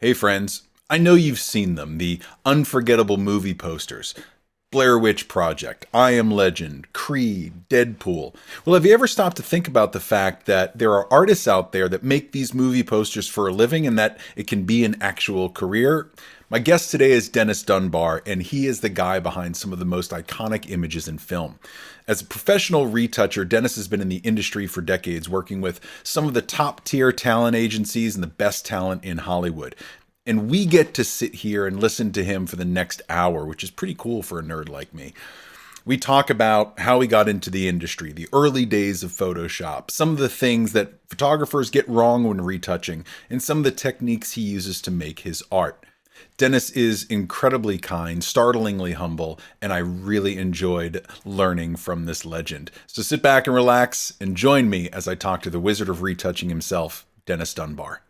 Hey friends, I know you've seen them, the unforgettable movie posters. Blair Witch Project, I Am Legend, Creed, Deadpool. Well, have you ever stopped to think about the fact that there are artists out there that make these movie posters for a living and that it can be an actual career? My guest today is Dennis Dunbar, and he is the guy behind some of the most iconic images in film. As a professional retoucher, Dennis has been in the industry for decades, working with some of the top tier talent agencies and the best talent in Hollywood. And we get to sit here and listen to him for the next hour, which is pretty cool for a nerd like me. We talk about how he got into the industry, the early days of Photoshop, some of the things that photographers get wrong when retouching, and some of the techniques he uses to make his art. Dennis is incredibly kind, startlingly humble, and I really enjoyed learning from this legend. So sit back and relax and join me as I talk to the Wizard of Retouching himself, Dennis Dunbar.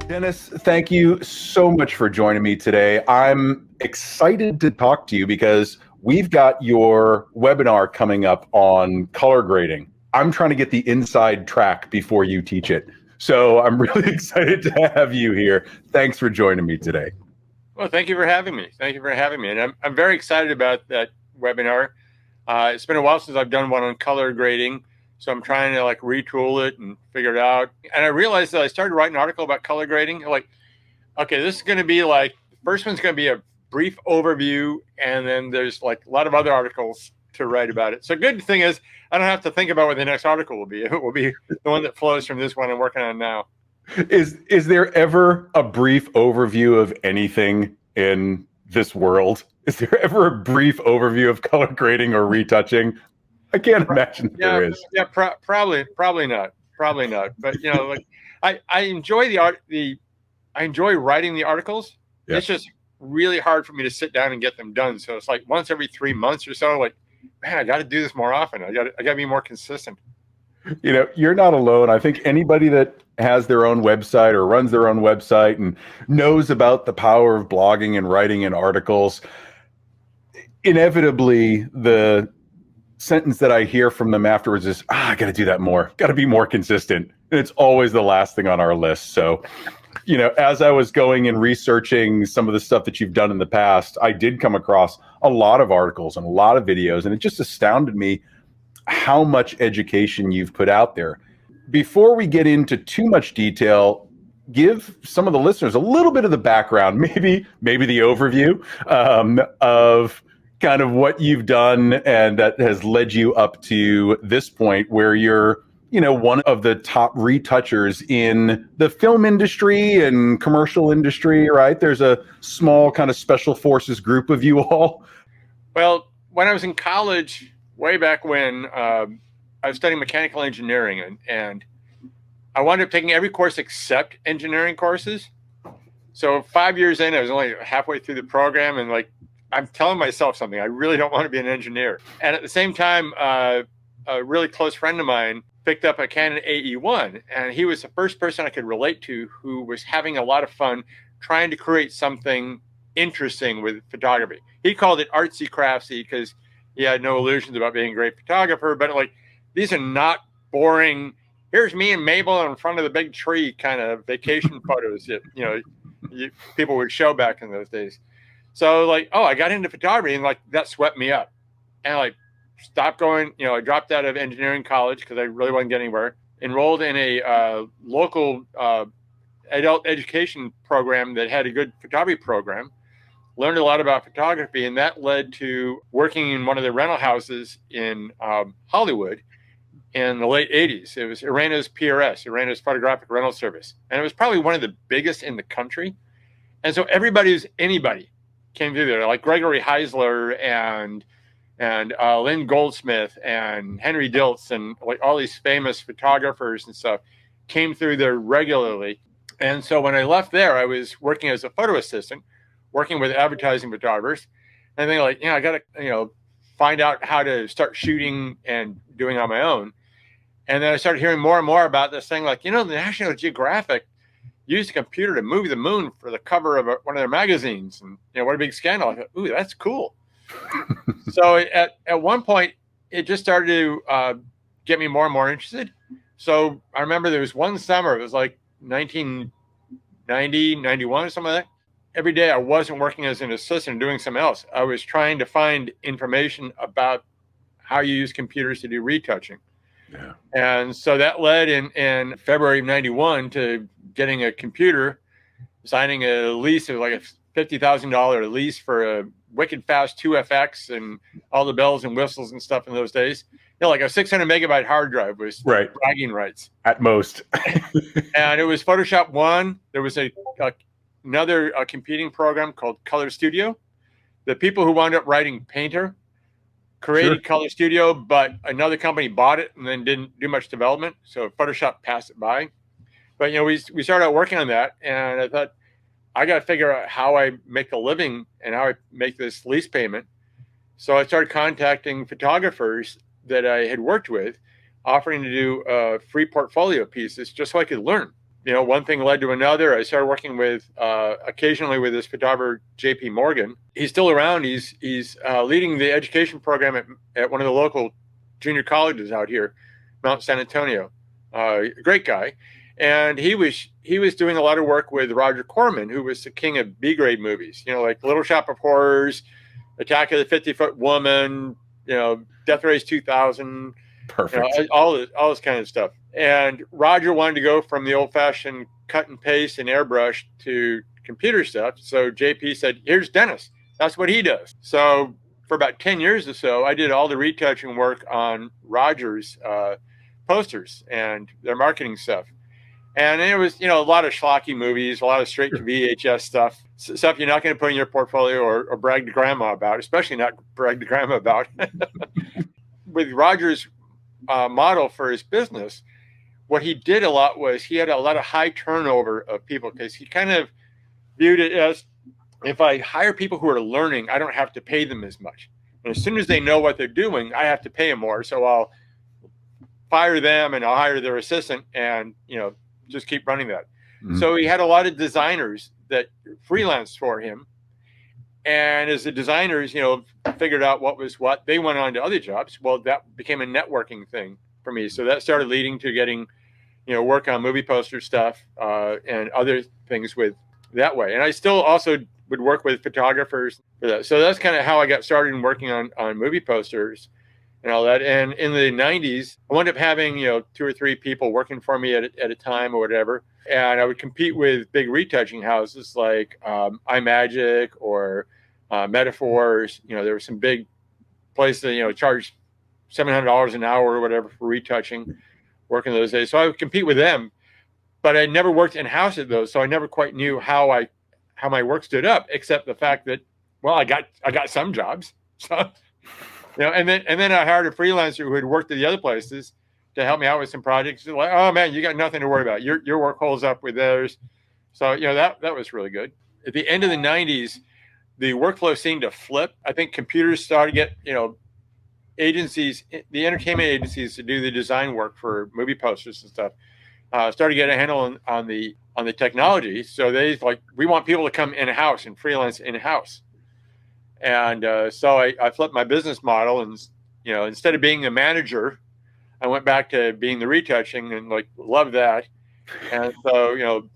Dennis, thank you so much for joining me today. I'm excited to talk to you because we've got your webinar coming up on color grading. I'm trying to get the inside track before you teach it. So I'm really excited to have you here. Thanks for joining me today. Well, thank you for having me. Thank you for having me. And I'm very excited about that webinar. It's been a while since I've done one on color grading. So I'm trying to retool it and figure it out. And I realized that I started writing an article about color grading. Okay, this is going to be the first one's going to be a brief overview. And then there's a lot of other articles to write about it. So good thing is I don't have to think about what the next article will be. It will be the one that flows from this one I'm working on now. Is there ever a brief overview of anything in this world? Is there ever a brief overview of color grading or retouching? I can't imagine there is. Yeah, probably not. But I enjoy the art. I enjoy writing the articles. Yeah. It's just really hard for me to sit down and get them done. So it's once every 3 months or so. Man, I got to do this more often. I got to be more consistent. You're not alone. I think anybody that has their own website or runs their own website and knows about the power of blogging and writing and articles, inevitably the sentence that I hear from them afterwards is, I got to do that more, got to be more consistent. And it's always the last thing on our list. So, as I was going and researching some of the stuff that you've done in the past, I did come across a lot of articles and a lot of videos, and it just astounded me how much education you've put out there. Before we get into too much detail, give some of the listeners a little bit of the background, maybe the overview of kind of what you've done and that has led you up to this point where you're, one of the top retouchers in the film industry and commercial industry, right? There's a small kind of special forces group of you all. Well, when I was in college, way back when, I was studying mechanical engineering and I wound up taking every course except engineering courses. So 5 years in, I was only halfway through the program and I'm telling myself something. I really don't want to be an engineer. And at the same time, a really close friend of mine picked up a Canon AE1, and he was the first person I could relate to who was having a lot of fun trying to create something interesting with photography. He called it artsy craftsy because he had no illusions about being a great photographer, but these are not boring, here's me and Mabel in front of the big tree kind of vacation photos that, people would show back in those days. So I got into photography and that swept me up and stopped going, I dropped out of engineering college because I really wasn't getting anywhere, enrolled in a local adult education program that had a good photography program, learned a lot about photography, and that led to working in one of the rental houses in Hollywood in the late 80s. It was Irana's PRS, Irana's Photographic Rental Service. And it was probably one of the biggest in the country. And so anybody came through there, like Gregory Heisler and Lynn Goldsmith and Henry Diltz and all these famous photographers and stuff came through there regularly. And so when I left there, I was working as a photo assistant, working with advertising photographers. And they I got to, find out how to start shooting and doing it on my own. And then I started hearing more and more about this thing, like, the National Geographic used a computer to move the moon for the cover of one of their magazines. And, what a big scandal. I thought, ooh, that's cool. So at one point, it just started to get me more and more interested. So I remember there was one summer, it was like 1990, 91 or something like that. Every day I wasn't working as an assistant doing something else. I was trying to find information about how you use computers to do retouching. Yeah. And so that led in February of 91 to getting a computer, signing a lease of like a $50,000 lease for a wicked fast 2FX and all the bells and whistles and stuff in those days. Like a 600 megabyte hard drive was bragging rights. At most. And it was Photoshop 1. There was another competing program called Color Studio. The people who wound up writing Painter created Color Studio, but another company bought it and then didn't do much development. So Photoshop passed it by. But, we started out working on that, and I thought, I got to figure out how I make a living and how I make this lease payment. So I started contacting photographers that I had worked with, offering to do free portfolio pieces just so I could learn. One thing led to another. I started working with occasionally with this photographer, JP Morgan. He's still around. He's leading the education program at one of the local junior colleges out here, Mount San Antonio. Great guy. And he was doing a lot of work with Roger Corman, who was the king of B-grade movies, like Little Shop of Horrors, Attack of the 50-Foot Woman, Death Race 2000. Perfect. All this kind of stuff. And Roger wanted to go from the old-fashioned cut and paste and airbrush to computer stuff. So JP said, here's Dennis. That's what he does. So for about 10 years or so, I did all the retouching work on Roger's posters and their marketing stuff. And it was, a lot of schlocky movies, a lot of straight to VHS stuff you're not going to put in your portfolio or brag to grandma about, especially not brag to grandma about. With Roger's model for his business, what he did a lot was he had a lot of high turnover of people, because he kind of viewed it as, if I hire people who are learning, I don't have to pay them as much. And as soon as they know what they're doing, I have to pay them more. So I'll fire them and I'll hire their assistant and, just keep running that. Mm-hmm. So he had a lot of designers that freelanced for him. And as the designers, figured out what was what, they went on to other jobs. Well, that became a networking thing for me. So that started leading to getting, work on movie poster stuff and other things with that way. And I still also would work with photographers for that. So that's kind of how I got started in working on movie posters and all that. And in the 90s, I wound up having, 2 or 3 people working for me at a time or whatever. And I would compete with big retouching houses like iMagic or Metaphors. There were some big places that, charged $700 an hour or whatever for retouching, working those days. So I would compete with them, but I never worked in-house at those. So I never quite knew how my work stood up, except the fact that, well, I got some jobs. So, and then I hired a freelancer who had worked at the other places to help me out with some projects. Like, oh man, you got nothing to worry about. Your work holds up with theirs. So, that was really good. At the end of the 90s, the workflow seemed to flip. I think computers started to get, agencies, the entertainment agencies to do the design work for movie posters and stuff, started to get a handle on the technology. So they we want people to come in-house and freelance in-house. And so I flipped my business model, and instead of being a manager, I went back to being the retouching, and loved that. And so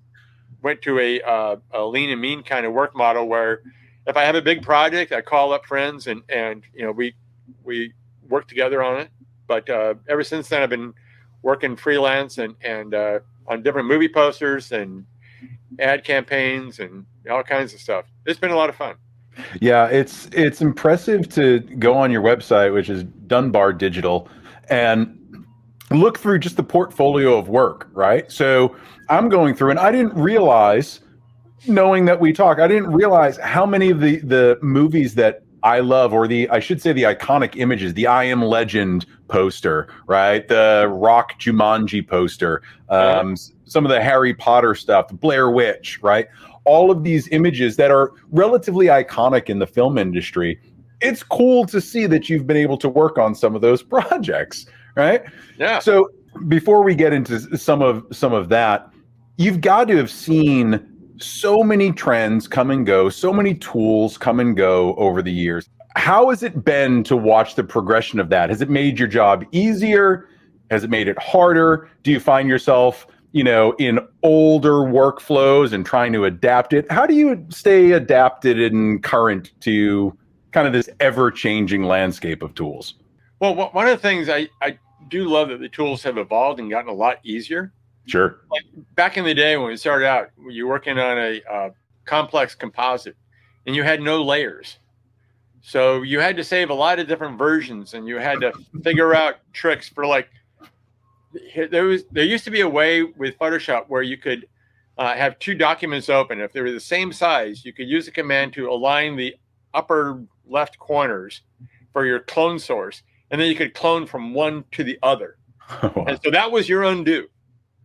went to a lean and mean kind of work model where if I have a big project, I call up friends and we work together on it. But ever since then, I've been working freelance and on different movie posters and ad campaigns and all kinds of stuff. It's been a lot of fun. Yeah, it's impressive to go on your website, which is Dunbar Digital, and look through just the portfolio of work, right? So I'm going through, and I didn't realize, knowing that we talk, I didn't realize how many of the movies that I love, or I should say the iconic images, the I Am Legend poster, right? The Rock Jumanji poster, some of the Harry Potter stuff, the Blair Witch, right? All of these images that are relatively iconic in the film industry. it's cool to see that you've been able to work on some of those projects, right? Yeah. So before we get into some of that, you've got to have seen so many trends come and go, so many tools come and go over the years. How has it been to watch the progression of that? Has it made your job easier? Has it made it harder? Do you find yourself, in older workflows and trying to adapt it? How do you stay adapted and current to kind of this ever-changing landscape of tools? Well, one of the things I do love that the tools have evolved and gotten a lot easier. Sure. Like back in the day when we started out, you're working on a complex composite and you had no layers. So you had to save a lot of different versions and you had to figure out tricks for there used to be a way with Photoshop where you could have two documents open. If they were the same size, you could use a command to align the upper left corners for your clone source. And then you could clone from one to the other. Wow. And so that was your undo.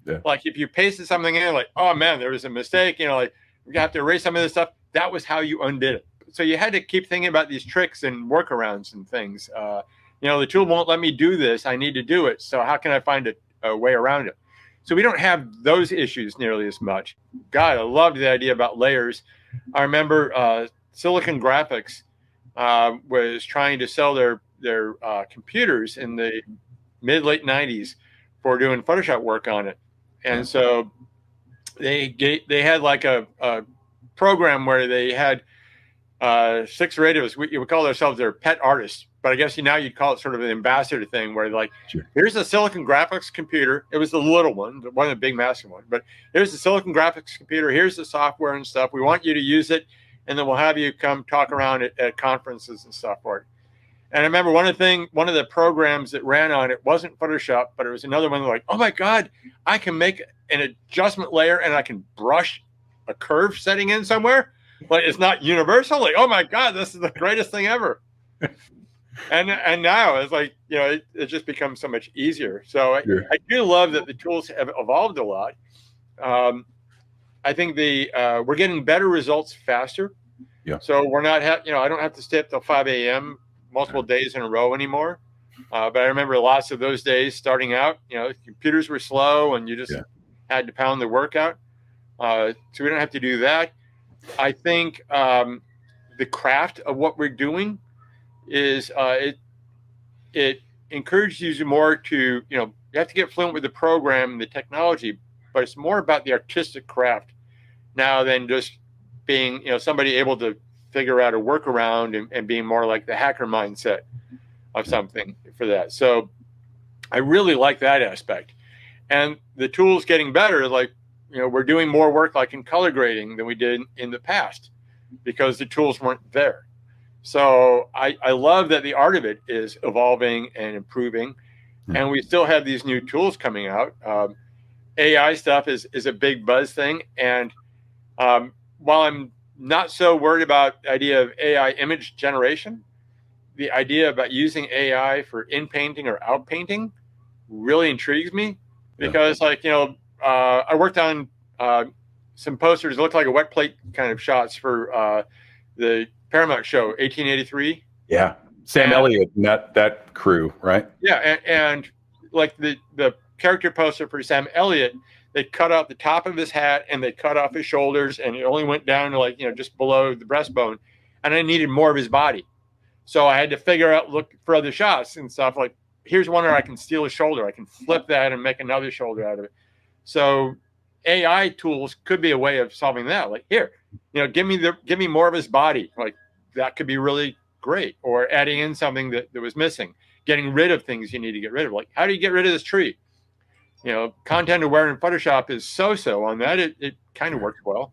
Yeah. Like if you pasted something in, like, oh man, there was a mistake, like you have to erase some of this stuff. That was how you undid it. So you had to keep thinking about these tricks and workarounds and things. The tool won't let me do this. I need to do it. So how can I find a way around it? So we don't have those issues nearly as much. God, I loved the idea about layers. I remember Silicon Graphics was trying to sell their computers in the mid-late 90s for doing Photoshop work on it. And so they had like a program where they had 6 radios. We would call ourselves their pet artists, but I guess now you'd call it sort of an ambassador thing where like, sure, here's a Silicon Graphics computer. It was the little one, it wasn't a big massive one, but here's the Silicon Graphics computer. Here's the software and stuff. We want you to use it. And then we'll have you come talk around at conferences and stuff for it. And I remember one of the programs that ran on it wasn't Photoshop, but it was another one like, oh my God, I can make an adjustment layer and I can brush a curve setting in somewhere. But it's not universal. Like, oh my God, this is the greatest thing ever. and now it's like, it just becomes so much easier. So sure. I do love that the tools have evolved a lot. I think we're getting better results faster. Yeah. So we're not, I don't have to stay up till 5 a.m. multiple days in a row anymore. But I remember lots of those days starting out, computers were slow and you just had to pound the workout. So we don't have to do that. I think the craft of what we're doing is it encourages you more to, you have to get fluent with the program and the technology, but it's more about the artistic craft now than just being, somebody able to figure out a workaround and being more like the hacker mindset of something for that. So I really like that aspect. And the tools getting better, like, we're doing more work like in color grading than we did in the past because the tools weren't there. So I love that the art of it is evolving and improving. And we still have these new tools coming out. AI stuff is a big buzz thing. And while I'm not so worried about the idea of AI image generation, the idea about using AI for in painting or out painting really intrigues me because I worked on some posters that looked like a wet plate kind of shots for the Paramount show, 1883. Yeah. Sam Elliott and that crew, right? Yeah. And like the character poster for Sam Elliott, they cut out the top of his hat and they cut off his shoulders and it only went down to just below the breastbone. And I needed more of his body. So I had to look for other shots and stuff like, here's one where I can steal a shoulder. I can flip that and make another shoulder out of it. So AI tools could be a way of solving that. Like, here, give me more of his body. Like that could be really great. Or adding in something that was missing, getting rid of things you need to get rid of. Like, how do you get rid of this tree? Content aware in Photoshop is so-so on that. It kind of works well,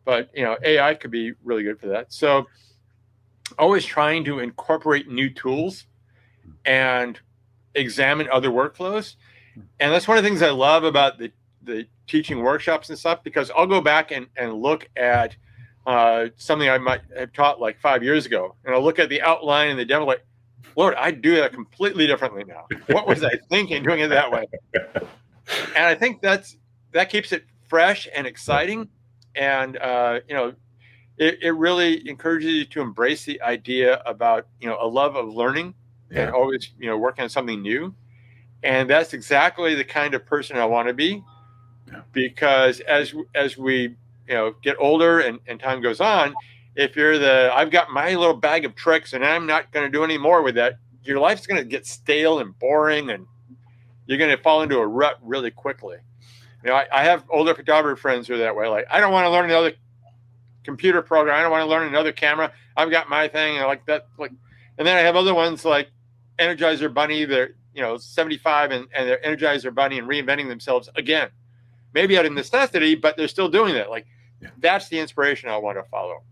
but AI could be really good for that. So always trying to incorporate new tools and examine other workflows. And that's one of the things I love about the teaching workshops and stuff, because I'll go back and look at something I might have taught like 5 years ago. And I'll look at the outline and the demo like, Lord, I do that completely differently now. What was I thinking doing it that way? And I think that keeps it fresh and exciting. And, it really encourages you to embrace the idea about, a love of learning and always, working on something new. And that's exactly the kind of person I want to be, because as we, get older and time goes on, if you're I've got my little bag of tricks and I'm not going to do any more with that, your life's going to get stale and boring, and you're going to fall into a rut really quickly. I have older photographer friends who are that way. Like, I don't want to learn another computer program. I don't want to learn another camera. I've got my thing. And like that. And then I have other ones like Energizer Bunny. They're 75 and they're Energizer Bunny and reinventing themselves again. Maybe out of necessity, but they're still doing that. Like, that's the inspiration I want to follow.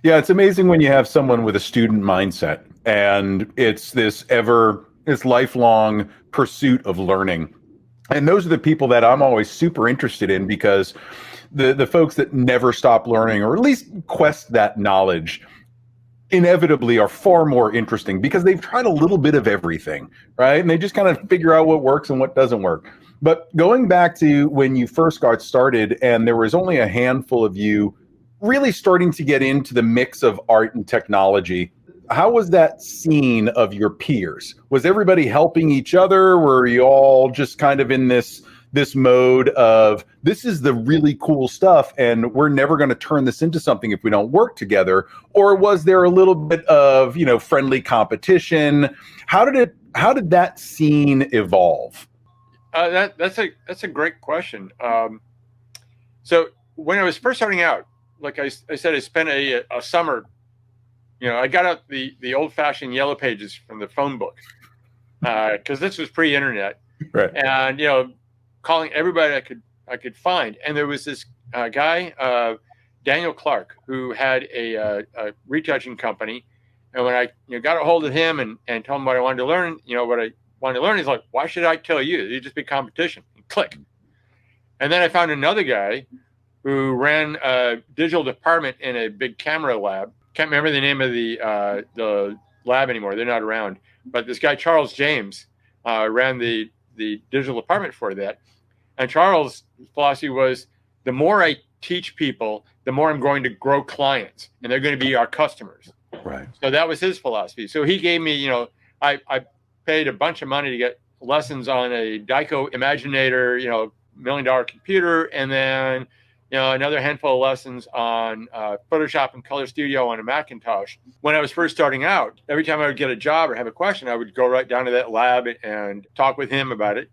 Yeah, it's amazing when you have someone with a student mindset, and it's this lifelong pursuit of learning. And those are the people that I'm always super interested in, because the folks that never stop learning, or at least quest that knowledge, inevitably are far more interesting because they've tried a little bit of everything, right? And they just kind of figure out what works and what doesn't work. But going back to when you first got started and there was only a handful of you really starting to get into the mix of art and technology, how was that seen of your peers? Was everybody helping each other? Were you all just kind of in this mode of, this is the really cool stuff and we're never going to turn this into something if we don't work together? Or was there a little bit of, friendly competition? How did that scene evolve? That's a great question. So when I was first starting out, like I said, I spent a summer. I got out the old-fashioned yellow pages from the phone book, because this was pre-internet, right? And calling everybody I could find. And there was this guy, Daniel Clark, who had a retouching company. And when I got a hold of him and told him what I wanted to learn, what I wanted to learn, he's like, "Why should I tell you? It'd just be competition." And click. And then I found another guy who ran a digital department in a big camera lab. Can't remember the name of the lab anymore. They're not around. But this guy, Charles James, ran the digital department for that. And Charles' philosophy was, the more I teach people, the more I'm going to grow clients, and they're going to be our customers. Right. So that was his philosophy. So he gave me, I paid a bunch of money to get lessons on a Dyco Imaginator, $1 million computer, and then another handful of lessons on Photoshop and Color Studio on a Macintosh. When I was first starting out, every time I would get a job or have a question, I would go right down to that lab and talk with him about it.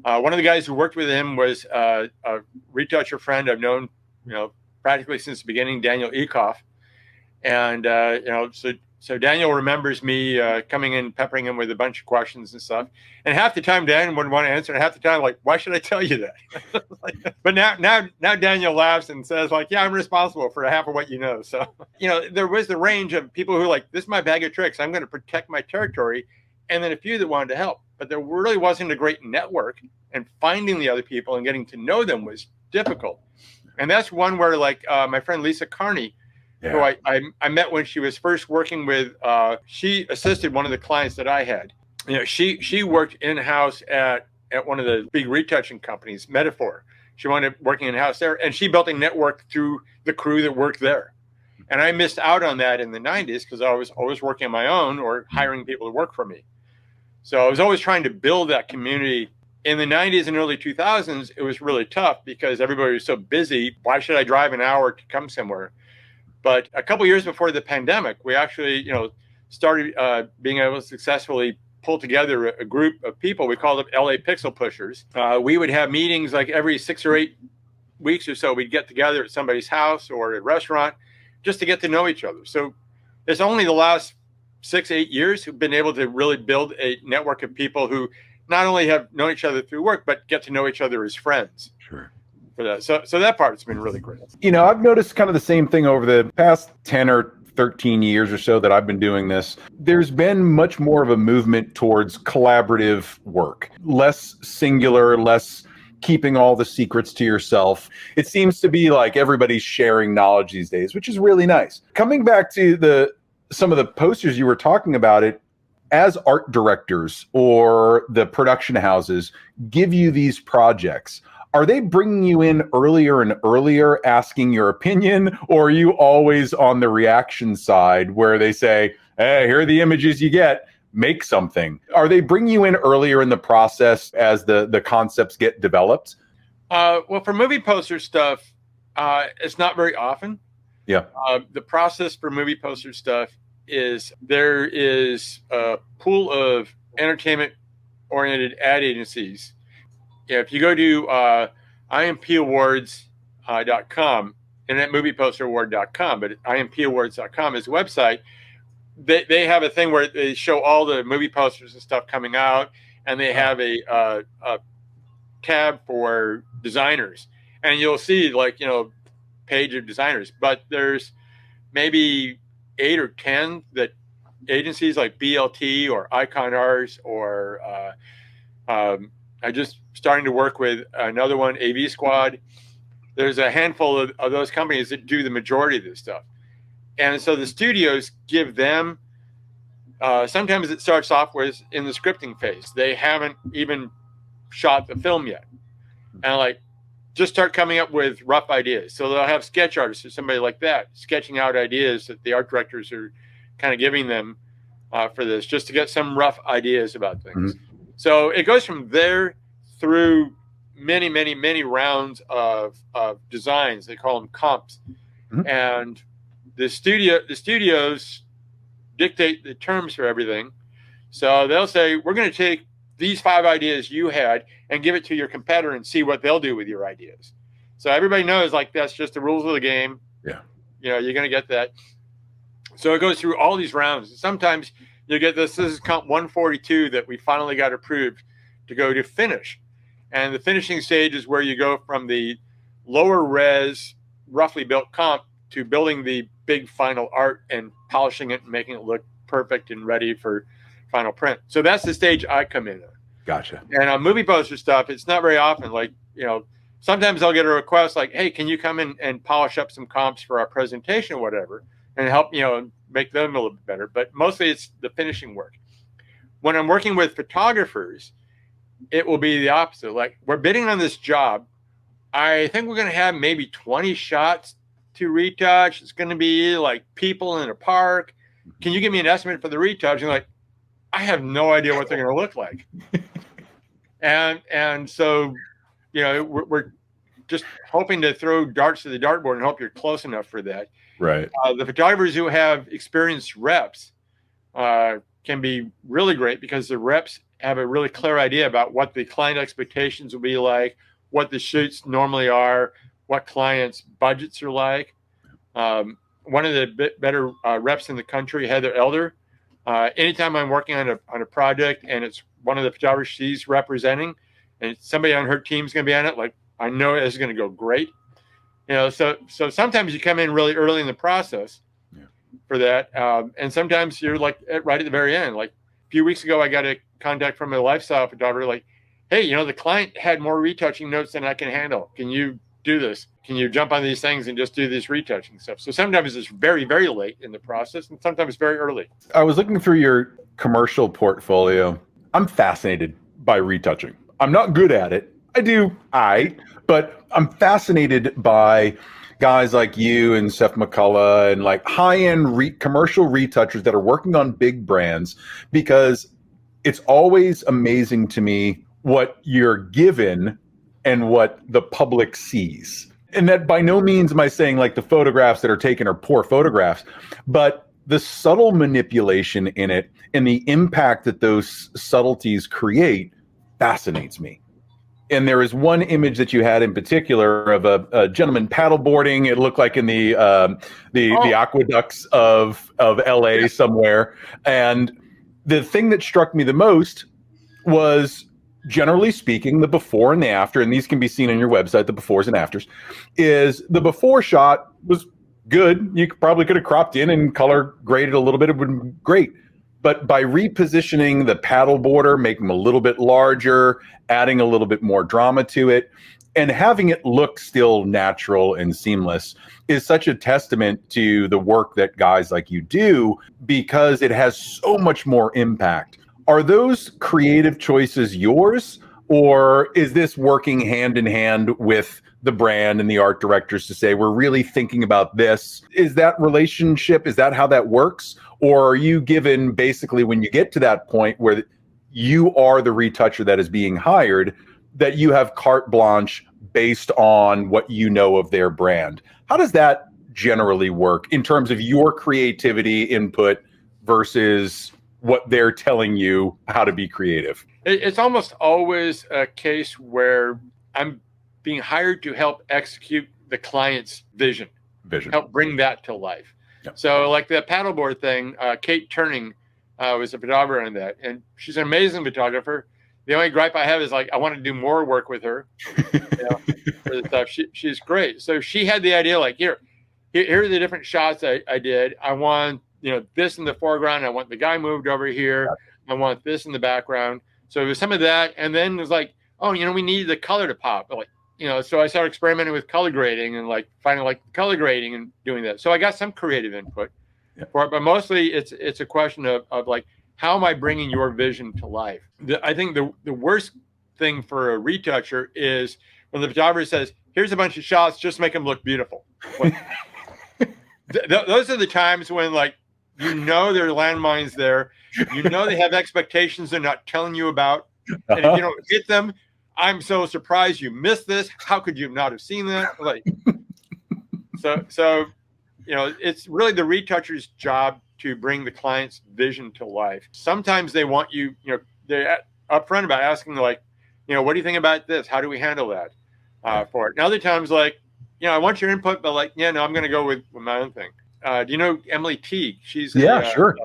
One of the guys who worked with him was a retoucher friend I've known, practically since the beginning, Daniel Ekoff. And, so Daniel remembers me coming in, peppering him with a bunch of questions and stuff. And half the time Daniel wouldn't want to answer, and half the time, like, why should I tell you that? But now Daniel laughs and says, like, yeah, I'm responsible for half of what you know. So, there was the range of people who like, this is my bag of tricks. I'm going to protect my territory. And then a few that wanted to help. But there really wasn't a great network, and finding the other people and getting to know them was difficult. And that's one where, like, my friend Lisa Carney, who I met when she was first working with, she assisted one of the clients that I had. She worked in-house at one of the big retouching companies, Metaphor. She wound up working in-house there, and she built a network through the crew that worked there. And I missed out on that in the 90s because I was always working on my own or hiring people to work for me. So I was always trying to build that community. In the 90s and early 2000s, it was really tough because everybody was so busy. Why should I drive an hour to come somewhere? But a couple of years before the pandemic, we actually, started being able to successfully pull together a group of people. We called them LA Pixel Pushers. We would have meetings like every 6 or 8 weeks or so. We'd get together at somebody's house or at a restaurant just to get to know each other. So it's only the last 6-8 years who've been able to really build a network of people who not only have known each other through work, but get to know each other as friends. Sure. For that. So that part's been really great. I've noticed kind of the same thing over the past 10 or 13 years or so that I've been doing this. There's been much more of a movement towards collaborative work, less singular, less keeping all the secrets to yourself. It seems to be like everybody's sharing knowledge these days, which is really nice. Coming back to some of the posters you were talking about, it as art directors or the production houses give you these projects. Are they bringing you in earlier and earlier asking your opinion, or are you always on the reaction side where they say, hey, here are the images you get, make something? Are they bringing you in earlier in the process as the concepts get developed? Well, for movie poster stuff, it's not very often. Yeah. The process for movie poster stuff is there is a pool of entertainment-oriented ad agencies. Yeah, if you go to IMPawards.com, Internet Movie Poster Award.com, but IMPawards.com is a website. They have a thing where they show all the movie posters and stuff coming out, and they have a tab for designers, and you'll see page of designers, but there's maybe 8 or 10 that agencies like BLT or IconArt or I just starting to work with another one, AV Squad. There's a handful of those companies that do the majority of this stuff. And so the studios give them, sometimes it starts off with in the scripting phase. They haven't even shot the film yet. And just start coming up with rough ideas. So they'll have sketch artists or somebody like that sketching out ideas that the art directors are kind of giving them for this, just to get some rough ideas about things. Mm-hmm. So it goes from there through many, many, many rounds of designs. They call them comps. Mm-hmm. And the studios dictate the terms for everything. So they'll say, we're going to take these 5 ideas you had and give it to your competitor and see what they'll do with your ideas. So everybody knows that's just the rules of the game. Yeah. You're going to get that. So it goes through all these rounds. Sometimes you get this is comp 142 that we finally got approved to go to finish. And the finishing stage is where you go from the lower res, roughly built comp to building the big final art and polishing it and making it look perfect and ready for final print. So that's the stage I come in on. Gotcha. And on movie poster stuff, it's not very often. Sometimes I'll get a request like, hey, can you come in and polish up some comps for our presentation or whatever and help, make them a little bit better. But mostly it's the finishing work. When I'm working with photographers, it will be the opposite. We're bidding on this job. I think we're going to have maybe 20 shots to retouch. It's going to be people in a park. Can you give me an estimate for the retouch? And I have no idea what they're going to look like. and so, we're just hoping to throw darts to the dartboard and hope you're close enough for that. Right. The photographers who have experienced reps can be really great because the reps have a really clear idea about what the client expectations will be like, what the shoots normally are, what clients' budgets are like. One of the better reps in the country, Heather Elder, anytime I'm working on a project and it's one of the photographers she's representing and somebody on her team's going to be on it, I know it's going to go great. So sometimes you come in really early in the process for that. And sometimes you're right at the very end. A few weeks ago, I got a contact from a lifestyle photographer hey, the client had more retouching notes than I can handle. Can you do this? Can you jump on these things and just do this retouching stuff? So sometimes it's very, very late in the process and sometimes very early. I was looking through your commercial portfolio. I'm fascinated by retouching. I'm not good at it. But I'm fascinated by guys like you and Seth McCullough and high-end commercial retouchers that are working on big brands, because it's always amazing to me what you're given and what the public sees. And that by no means am I saying the photographs that are taken are poor photographs, but the subtle manipulation in it and the impact that those subtleties create fascinates me. And there is one image that you had in particular of a gentleman paddleboarding. It looked like in the aqueducts of LA somewhere. And the thing that struck me the most was, generally speaking, the before and the after, and these can be seen on your website, the befores and afters, is the before shot was good. You probably could have cropped in and color graded a little bit. It would have been great. But by repositioning the paddleboarder, making them a little bit larger, adding a little bit more drama to it, and having it look still natural and seamless is such a testament to the work that guys like you do, because it has so much more impact. Are those creative choices yours, Or is this working hand in hand with the brand and the art directors to say, we're really thinking about this? Is that relationship, is that how that works? Or are you given basically when you get to that point where you are the retoucher that is being hired, that you have carte blanche based on what you know of their brand? How does that generally work in terms of your creativity input versus what they're telling you how to be creative? It's almost always a case where I'm being hired to help execute the client's vision, help bring that to life. Yep. So like the paddleboard thing, Kate Turning was a photographer on that, and she's an amazing photographer. The only gripe I have is like I want to do more work with her. For the stuff. She's great. So she had the idea like here are the different shots I did. I want this in the foreground. I want the guy moved over here. I want this in the background. So it was some of that, and then it was like, oh, we needed the color to pop. Like, so I started experimenting with color grading and like finding like color grading and doing that. So I got some creative input for it, but mostly it's a question of like, how am I bringing your vision to life? I think the worst thing for a retoucher is when the photographer says, here's a bunch of shots, just make them look beautiful. Like, those are the times when like, there are landmines there. They have expectations they're not telling you about. And if you don't hit them, I'm so surprised you missed this. How could you not have seen that? Like, so it's really the retoucher's job to bring the client's vision to life. Sometimes they want they're upfront about asking like, what do you think about this? How do we handle that for it? And other times like, I want your input, but like, no, I'm going to go with my own thing. Do you know Emily Teague? She's sure.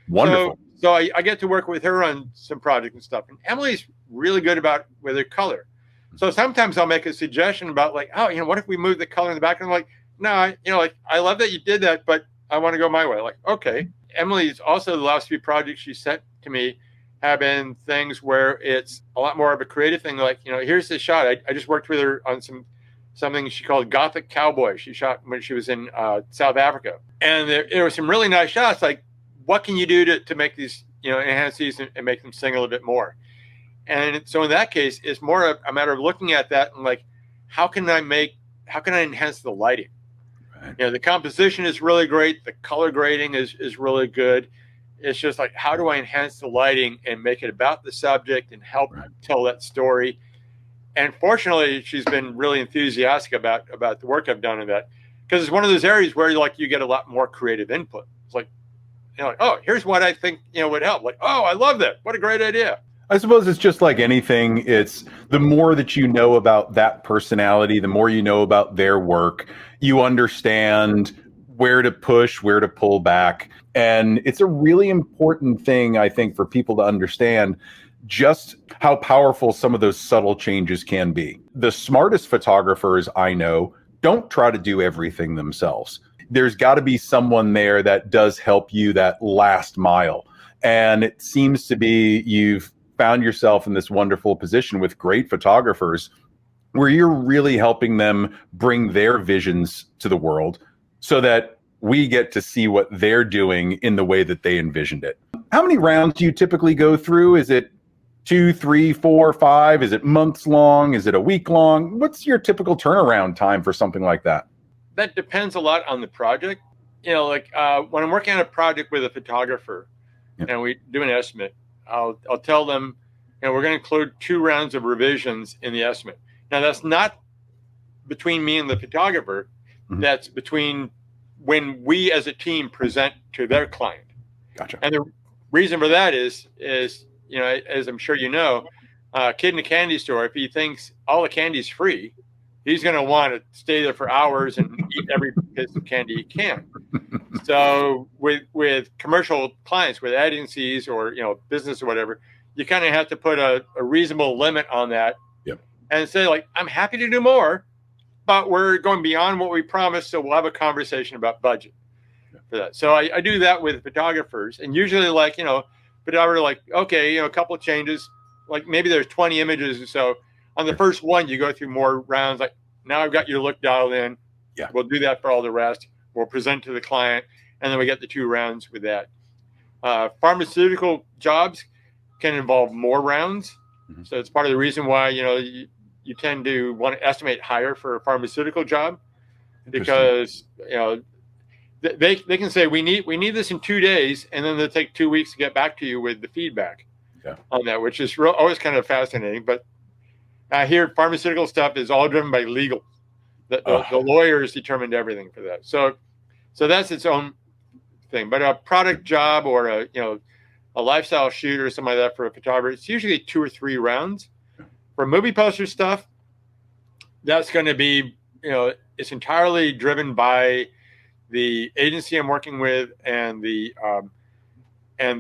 Wonderful. So I get to work with her on some projects and stuff. And Emily's really good with her color. So sometimes I'll make a suggestion about like, oh, what if we move the color in the back? And I'm like, no, like I love that you did that, but I want to go my way. Like, okay. Emily's also the last few projects she sent to me have been things where it's a lot more of a creative thing. Like, here's the shot. I just worked with her on something she called Gothic Cowboy. She shot when she was in South Africa. And there were some really nice shots. Like, what can you do to make these, enhance these and make them sing a little bit more? And so in that case, it's more a matter of looking at that and like, how can I enhance the lighting? Right. The composition is really great. The color grading is really good. It's just like, how do I enhance the lighting and make it about the subject and help tell that story? And fortunately, she's been really enthusiastic about the work I've done in that, because it's one of those areas where you get a lot more creative input. It's like, like, oh, here's what I think would help. Like, oh, I love that. What a great idea. I suppose it's just like anything. It's the more that you know about that personality, the more you know about their work, you understand where to push, where to pull back. And it's a really important thing, I think, for people to understand just how powerful some of those subtle changes can be. The smartest photographers I know don't try to do everything themselves. There's got to be someone there that does help you that last mile. And it seems to be you've found yourself in this wonderful position with great photographers where you're really helping them bring their visions to the world so that we get to see what they're doing in the way that they envisioned it. How many rounds do you typically go through? Is it 2, 3, 4, 5? Is it months long? Is it a week long? What's your typical turnaround time for something like that? That depends a lot on the project. Like when I'm working on a project with a photographer and we do an estimate, I'll tell them, we're going to include 2 rounds of revisions in the estimate. Now, that's not between me and the photographer. Mm-hmm. That's between when we as a team present to their client. Gotcha. And the reason for that is as I'm sure a kid in a candy store, if he thinks all the candy's free, he's going to want to stay there for hours and eat every piece of candy he can. So with commercial clients, with agencies or business or whatever, you kind of have to put a reasonable limit on that. Yep. And say like, I'm happy to do more, but we're going beyond what we promised, so we'll have a conversation about budget for that. So I do that with photographers, and usually like photographer like, okay, a couple of changes, like maybe there's 20 images or so. On the first one, you go through more rounds. Like, now I've got your look dialed in. Yeah. We'll do that for all the rest. We'll present to the client, and then we get the 2 rounds with that. Pharmaceutical jobs can involve more rounds. Mm-hmm. So it's part of the reason why, you tend to want to estimate higher for a pharmaceutical job, because, they can say we need this in 2 days, and then they'll take 2 weeks to get back to you with the feedback on that, which is always kind of fascinating. But I hear pharmaceutical stuff is all driven by legal. The lawyers determined everything for that. So that's its own thing. But a product job or a lifestyle shoot or something like that for a photographer, it's usually 2 or 3 rounds. For movie poster stuff, that's going to be, it's entirely driven by the agency I'm working with and the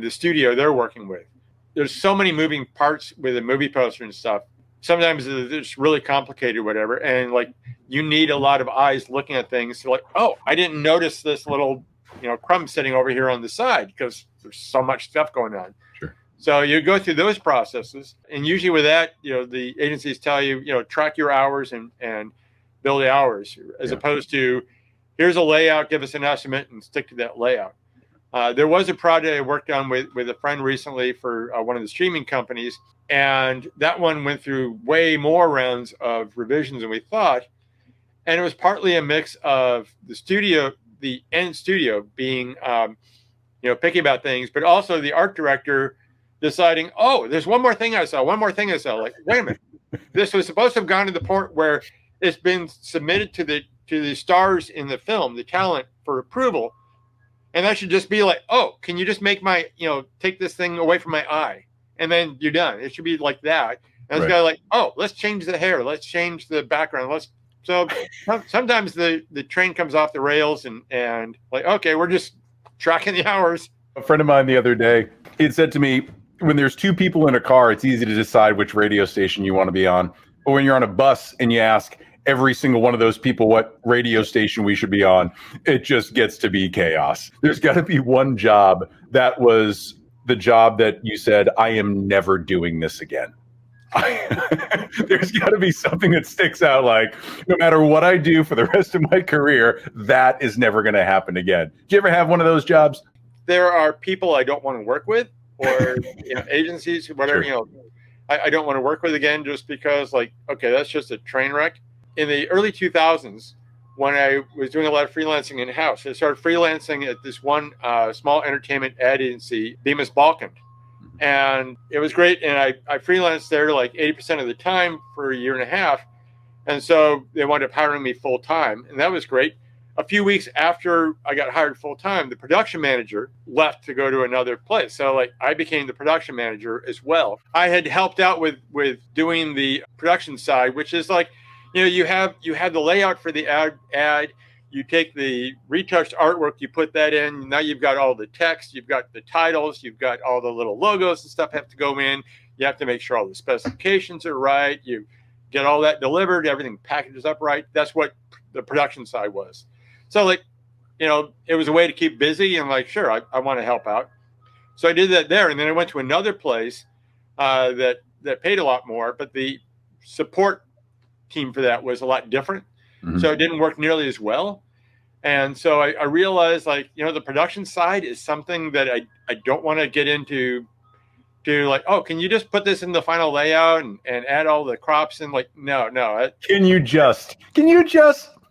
studio they're working with. There's so many moving parts with a movie poster and stuff. Sometimes it's really complicated, whatever, and like you need a lot of eyes looking at things. So like, oh, I didn't notice this little, crumb sitting over here on the side because there's so much stuff going on. Sure. So you go through those processes, and usually with that, the agencies tell you, track your hours and bill the hours, as opposed to here's a layout, give us an estimate, and stick to that layout. There was a project I worked on with a friend recently for one of the streaming companies, and that one went through way more rounds of revisions than we thought. And it was partly a mix of the end studio being, picky about things, but also the art director deciding, oh, there's one more thing I saw. Like, wait a minute, this was supposed to have gone to the point where it's been submitted to the stars in the film, the talent, for approval. And that should just be like, oh, can you just make my, take this thing away from my eye? And then you're done. It should be like that. And it's got like, oh, let's change the hair. Let's change the background. So sometimes the train comes off the rails and like, okay, we're just tracking the hours. A friend of mine the other day, he had said to me, when there's 2 people in a car, it's easy to decide which radio station you want to be on. But when you're on a bus and you ask every single one of those people what radio station we should be on, it just gets to be chaos. There's got to be one job that was the job that you said, I am never doing this again. There's got to be something that sticks out, like, no matter what I do for the rest of my career, that is never going to happen again. Did you ever have one of those jobs? There are people I don't want to work with, or agencies, whatever, Sure. I don't want to work with again, just because, like, okay, that's just a train wreck. In the early 2000s, when I was doing a lot of freelancing in-house, I started freelancing at this one small entertainment ad agency, Bemis Balkan. And it was great. And I freelanced there like 80% of the time for a year and a half. And so they wound up hiring me full time. And that was great. A few weeks after I got hired full time, the production manager left to go to another place. So like I became the production manager as well. I had helped out with doing the production side, which is like, you have the layout for the ad. You take the retouched artwork, you put that in. Now you've got all the text, you've got the titles, you've got all the little logos and stuff have to go in. You have to make sure all the specifications are right. You get all that delivered, everything packages up right. That's what the production side was. So like, it was a way to keep busy, and like, sure, I want to help out. So I did that there. And then I went to another place that paid a lot more, but the support team for that was a lot different. Mm-hmm. So it didn't work nearly as well. And so I realized, like, the production side is something that I don't want to get into, to like, oh, can you just put this in the final layout and add all the crops in? Like, no. Can you just?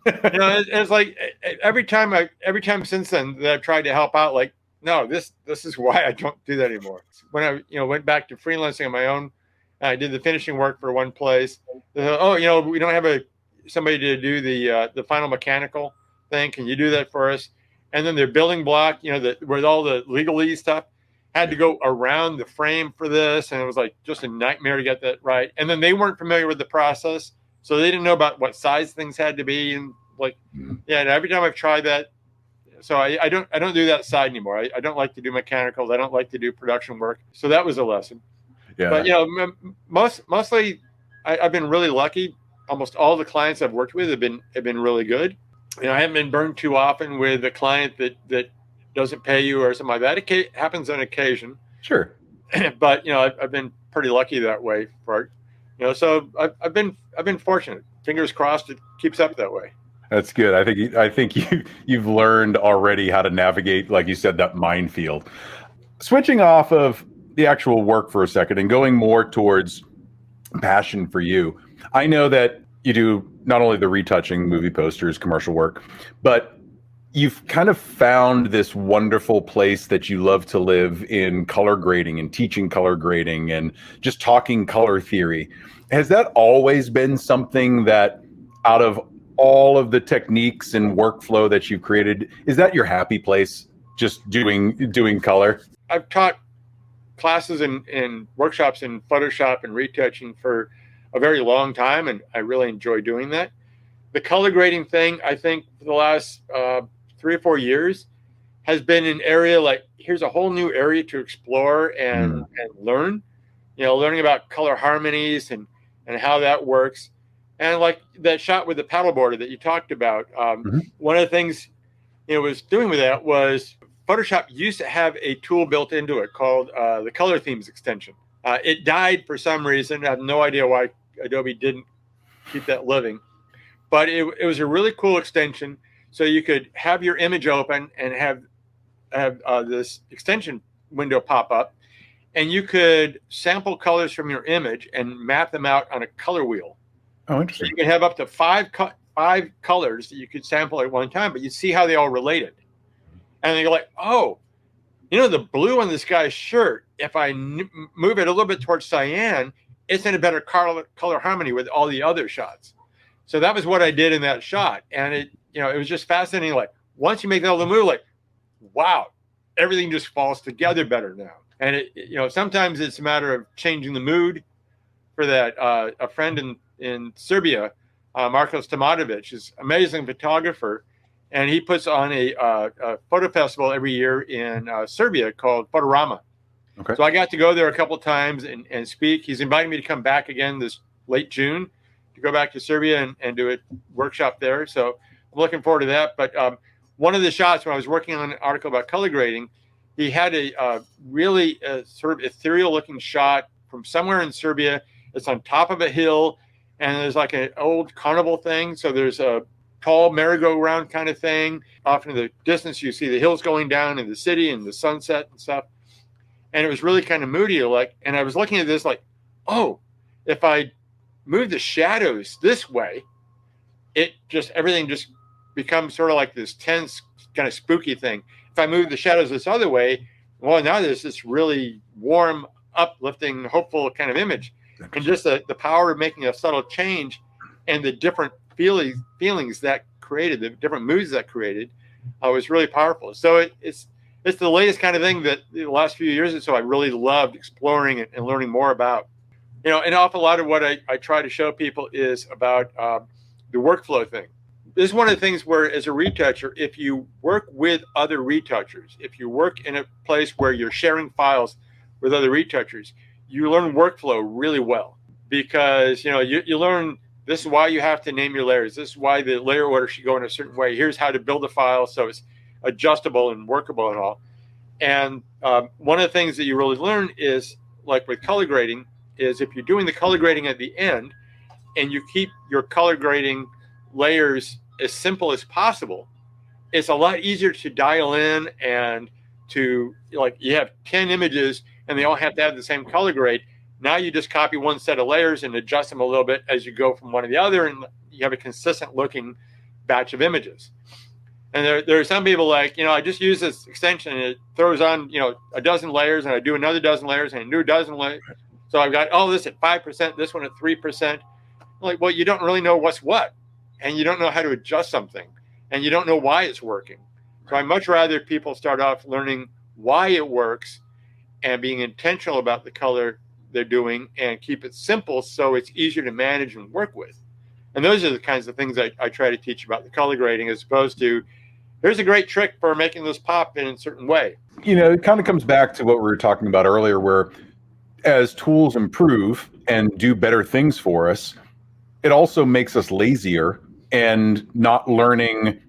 It's like every time since then that I've tried to help out, like, no, this is why I don't do that anymore. When I went back to freelancing on my own, I did the finishing work for one place. Oh, we don't have somebody to do the final mechanical thing. Can you do that for us? And then their building block, with all the legalese stuff, had to go around the frame for this, and it was like just a nightmare to get that right. And then they weren't familiar with the process, so they didn't know about what size things had to be, and like, yeah. And every time I've tried that, so I don't do that side anymore. I don't like to do mechanicals. I don't like to do production work. So that was a lesson. Yeah. But mostly, I've been really lucky. Almost all the clients I've worked with have been really good. I haven't been burned too often with a client that doesn't pay you or something like that. It happens on occasion. Sure. But I've been pretty lucky that way for it. So I've been fortunate. Fingers crossed it keeps up that way. That's good. I think you've learned already how to navigate, like you said, that minefield. Switching off of the actual work for a second and going more towards passion for you. I know that you do not only the retouching, movie posters, commercial work, but you've kind of found this wonderful place that you love to live in color grading and teaching color grading and just talking color theory. Has that always been something that, out of all of the techniques and workflow that you've created, is that your happy place, just doing color? I've taught classes and workshops in Photoshop and retouching for a very long time, and I really enjoy doing that. The color grading thing, I think, for the last 3 or 4 years, has been an area like, here's a whole new area to explore and learn. Learning about color harmonies and how that works. And like that shot with the paddleboarder that you talked about, one of the things was doing with that was Photoshop used to have a tool built into it called the color themes extension. It died for some reason. I have no idea why Adobe didn't keep that living, but it was a really cool extension. So you could have your image open and have this extension window pop up, and you could sample colors from your image and map them out on a color wheel. Oh, interesting. So you could have up to five colors that you could sample at one time, but you see how they all related. And you're like, oh, the blue on this guy's shirt, if I move it a little bit towards cyan, it's in a better color harmony with all the other shots. So that was what I did in that shot. And it was just fascinating. Like, once you make that little move, like, wow, everything just falls together better now. And sometimes it's a matter of changing the mood for that. A friend in Serbia, Marcos Tomadovic, is an amazing photographer. And he puts on a photo festival every year in Serbia called Fotorama. Okay. So I got to go there a couple of times and speak. He's invited me to come back again this late June to go back to Serbia and do a workshop there. So I'm looking forward to that. But one of the shots when I was working on an article about color grading, he had a really sort of ethereal looking shot from somewhere in Serbia. It's on top of a hill, and there's like an old carnival thing. So there's a tall merry-go-round kind of thing. Off in the distance, you see the hills going down in the city and the sunset and stuff. And it was really kind of moody. And I was looking at this like, oh, if I move the shadows this way, everything just becomes sort of like this tense, kind of spooky thing. If I move the shadows this other way, well, now there's this really warm, uplifting, hopeful kind of image. And just the power of making a subtle change and the different feelings that created, the different moods that created, was really powerful. So it's the latest kind of thing that the last few years or so I really loved exploring it and learning more about. An awful lot of what I try to show people is about the workflow thing. This is one of the things where, as a retoucher, if you work with other retouchers, if you work in a place where you're sharing files with other retouchers, you learn workflow really well, because you learn, this is why you have to name your layers. This is why the layer order should go in a certain way. Here's how to build a file so it's adjustable and workable and all. And one of the things that you really learn is, like with color grading, is if you're doing the color grading at the end and you keep your color grading layers as simple as possible, it's a lot easier to dial in and to, like, you have 10 images and they all have to have the same color grade. Now you just copy one set of layers and adjust them a little bit as you go from one to the other, and you have a consistent looking batch of images. And there are some people like, I just use this extension and it throws on, a dozen layers, and I do another dozen layers and a new dozen layers. So I've got, this at 5%, this one at 3%. Like, well, you don't really know what's what, and you don't know how to adjust something, and you don't know why it's working. So I'd much rather people start off learning why it works and being intentional about the color they're doing, and keep it simple so it's easier to manage and work with. And those are the kinds of things I try to teach about the color grading, as opposed to, here's a great trick for making this pop in a certain way. It kind of comes back to what we were talking about earlier, where as tools improve and do better things for us, it also makes us lazier and not learning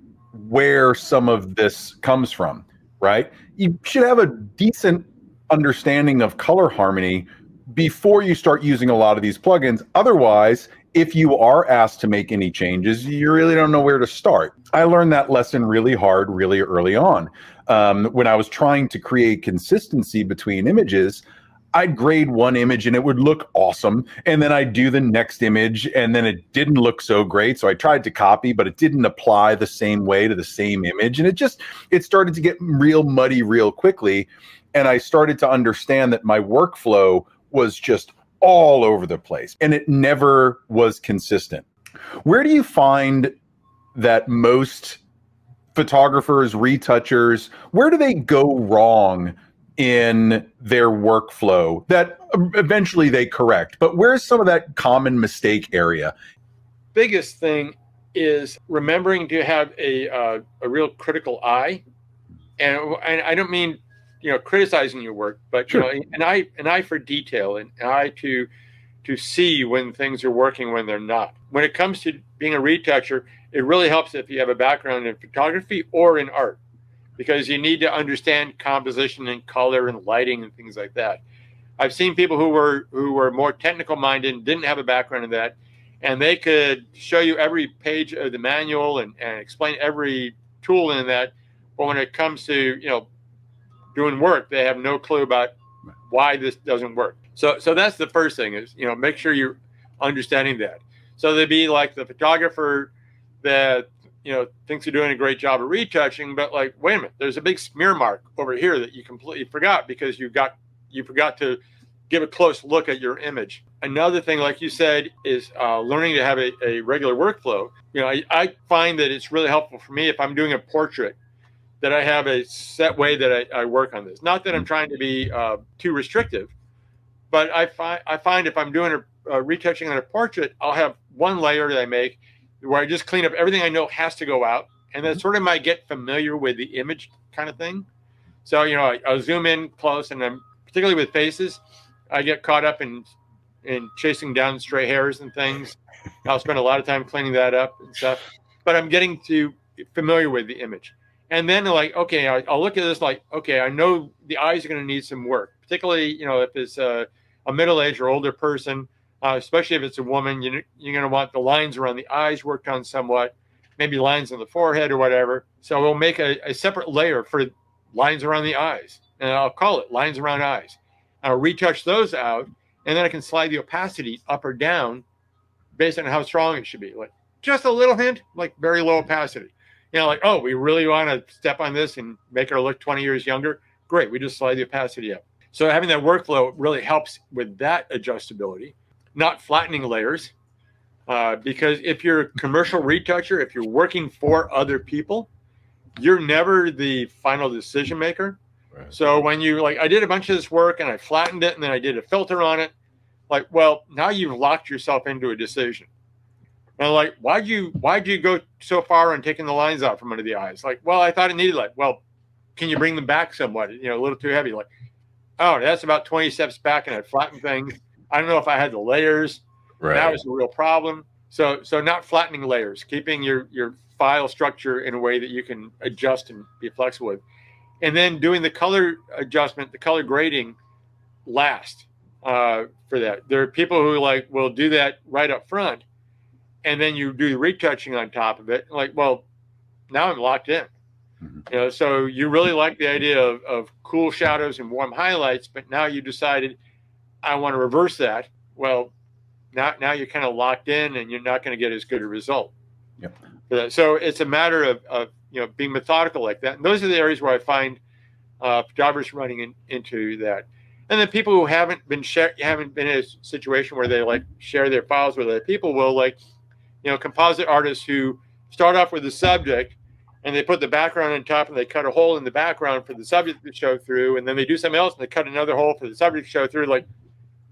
where some of this comes from, right? You should have a decent understanding of color harmony before you start using a lot of these plugins. Otherwise, if you are asked to make any changes, you really don't know where to start. I learned that lesson really hard, really early on. When I was trying to create consistency between images, I'd grade one image and it would look awesome. And then I'd do the next image and then it didn't look so great. So I tried to copy, but it didn't apply the same way to the same image. And it started to get real muddy real quickly. And I started to understand that my workflow was just all over the place and it never was consistent. Where do you find that most photographers, retouchers, where do they go wrong in their workflow that eventually they correct? But where's some of that common mistake area? Biggest thing is remembering to have a real critical eye. And I don't mean, criticizing your work, but Sure. an eye for detail, an eye to see when things are working, when they're not. When it comes to being a retoucher, it really helps if you have a background in photography or in art, because you need to understand composition and color and lighting and things like that. I've seen people who were more technical minded and didn't have a background in that, and they could show you every page of the manual and explain every tool in that. But when it comes to doing work, they have no clue about why this doesn't work. So that's the first thing is, make sure you're understanding that. So they'd be like the photographer that, thinks you're doing a great job of retouching, but like, wait a minute, there's a big smear mark over here that you completely forgot because you forgot to give a close look at your image. Another thing, like you said, is learning to have a regular workflow. I find that it's really helpful for me if I'm doing a portrait, that I have a set way that I work on this. Not that I'm trying to be too restrictive, but I find if I'm doing a retouching on a portrait, I'll have one layer that I make where I just clean up everything I know has to go out, and then sort of might get familiar with the image kind of thing. So I'll zoom in close, and I'm particularly with faces, I get caught up in chasing down stray hairs and things. I'll spend a lot of time cleaning that up and stuff, but I'm getting familiar with the image. And then okay, I'll look at this okay, I know the eyes are going to need some work, particularly, if it's a middle-aged or older person, especially if it's a woman, you're going to want the lines around the eyes worked on somewhat, maybe lines on the forehead or whatever. So we'll make a separate layer for lines around the eyes, and I'll call it lines around eyes. I'll retouch those out, and then I can slide the opacity up or down based on how strong it should be. Like just a little hint, like very low opacity. Oh, we really want to step on this and make her look 20 years younger. Great. We just slide the opacity up. So having that workflow really helps with that adjustability, not flattening layers. Because if you're a commercial retoucher, if you're working for other people, you're never the final decision maker. Right. So when you I did a bunch of this work and I flattened it and then I did a filter on it, now you've locked yourself into a decision. And why'd you go so far on taking the lines out from under the eyes? Well, I thought it needed can you bring them back somewhat? A little too heavy. Oh, that's about 20 steps back and I flattened things. I don't know if I had the layers. Right. That was a real problem. So not flattening layers, keeping your file structure in a way that you can adjust and be flexible with. And then doing the color adjustment, the color grading last for that. There are people who will do that right up front. And then you do the retouching on top of it. Well, now I'm locked in. Mm-hmm. So you really like the idea of cool shadows and warm highlights, but now you decided I want to reverse that. Well, now you're kind of locked in, and you're not going to get as good a result. Yep. So it's a matter of being methodical like that. And those are the areas where I find photographers running into that. And then people who haven't been in a situation where they share their files with other people will composite artists who start off with the subject and they put the background on top and they cut a hole in the background for the subject to show through. And then they do something else and they cut another hole for the subject to show through.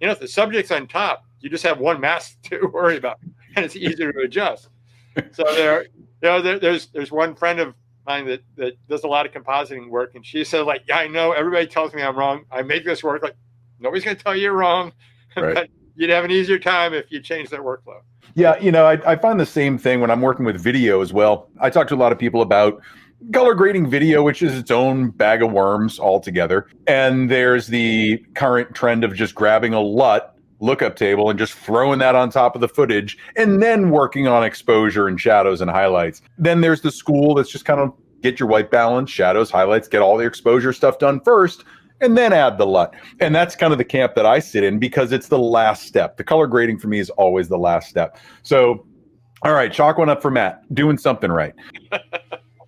If the subject's on top, you just have one mask to worry about and it's easier to adjust. So there's one friend of mine that does a lot of compositing work. And she said yeah, I know everybody tells me I'm wrong. I make this work. Nobody's going to tell you you're wrong. Right. But you'd have an easier time if you change that workflow. Yeah, I find the same thing when I'm working with video as well. I talk to a lot of people about color grading video, which is its own bag of worms altogether. And there's the current trend of just grabbing a LUT lookup table and just throwing that on top of the footage and then working on exposure and shadows and highlights. Then there's the school that's just kind of get your white balance, shadows, highlights, get all the exposure stuff done first, and then add the LUT. And that's kind of the camp that I sit in because it's the last step. The color grading for me is always the last step. So, all right, chalk one up for Matt, doing something right.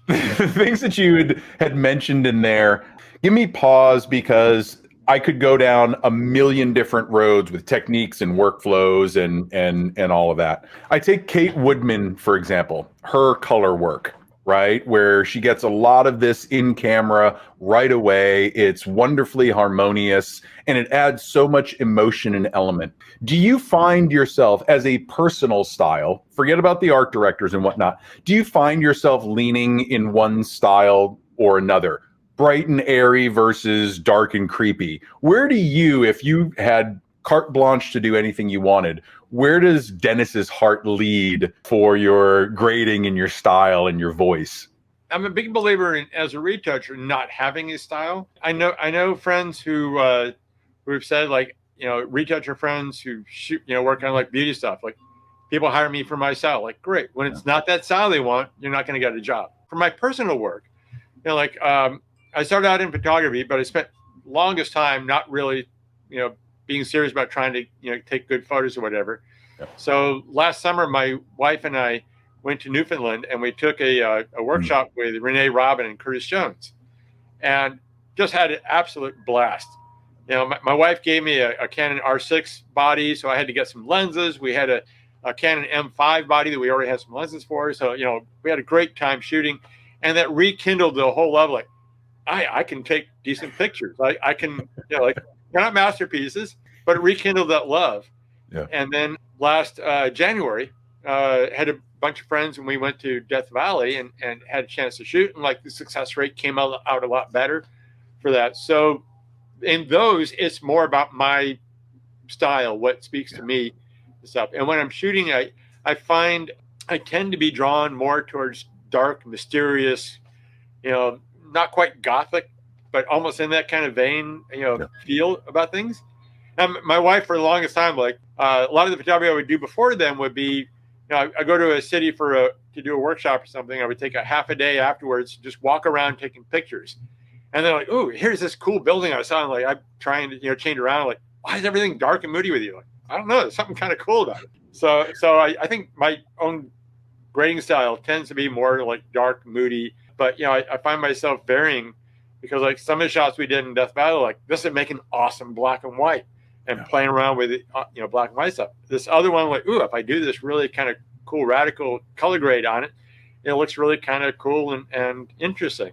The things that you had mentioned in there, give me pause because I could go down a million different roads with techniques and workflows and all of that. I take Kate Woodman, for example, her color work, right? Where she gets a lot of this in camera right away. It's wonderfully harmonious and it adds so much emotion and element. Do you find yourself as a personal style, forget about the art directors and whatnot, do you find yourself leaning in one style or another? Bright and airy versus dark and creepy. Where do you, if you had carte blanche to do anything you wanted, where does Dennis's heart lead for your grading and your style and your voice? I'm a big believer in, as a retoucher, not having a style. I know friends who have said, like, retoucher friends who shoot, work on like beauty stuff. Like, people hire me for my style. Like, great. When it's not that style they want, you're not going to get a job. For my personal work, I started out in photography, but I spent longest time not really, being serious about trying to, take good photos or whatever. Yep. So last summer, my wife and I went to Newfoundland and we took a workshop with Renee Robin and Curtis Jones, and just had an absolute blast. My wife gave me a Canon R6 body, so I had to get some lenses. We had a Canon M5 body that we already had some lenses for. So, we had a great time shooting, and that rekindled the whole love. Like, I can take decent pictures. I can, they're not masterpieces, but it rekindled that love. Yeah. And then last January, had a bunch of friends and we went to Death Valley and had a chance to shoot. And like the success rate came out a lot better for that. So in those, it's more about my style, what speaks to me and stuff. And when I'm shooting, I find I tend to be drawn more towards dark, mysterious, not quite gothic, but almost in that kind of vein, feel about things. And my wife, for the longest time, like a lot of the photography I would do before then would be, I go to a city to do a workshop or something. I would take a half a day afterwards, just walk around taking pictures. And they're like, "Oh, here's this cool building I saw." And like, I'm trying to, change around. Like, why is everything dark and moody with you? Like, I don't know. There's something kind of cool about it. So I think my own grading style tends to be more like dark, moody. But, I find myself varying because like some of the shots we did in Death Valley, like this is making awesome black and white and playing around with, black and white stuff. This other one, like, ooh, if I do this really kind of cool, radical color grade on it, it looks really kind of cool and interesting.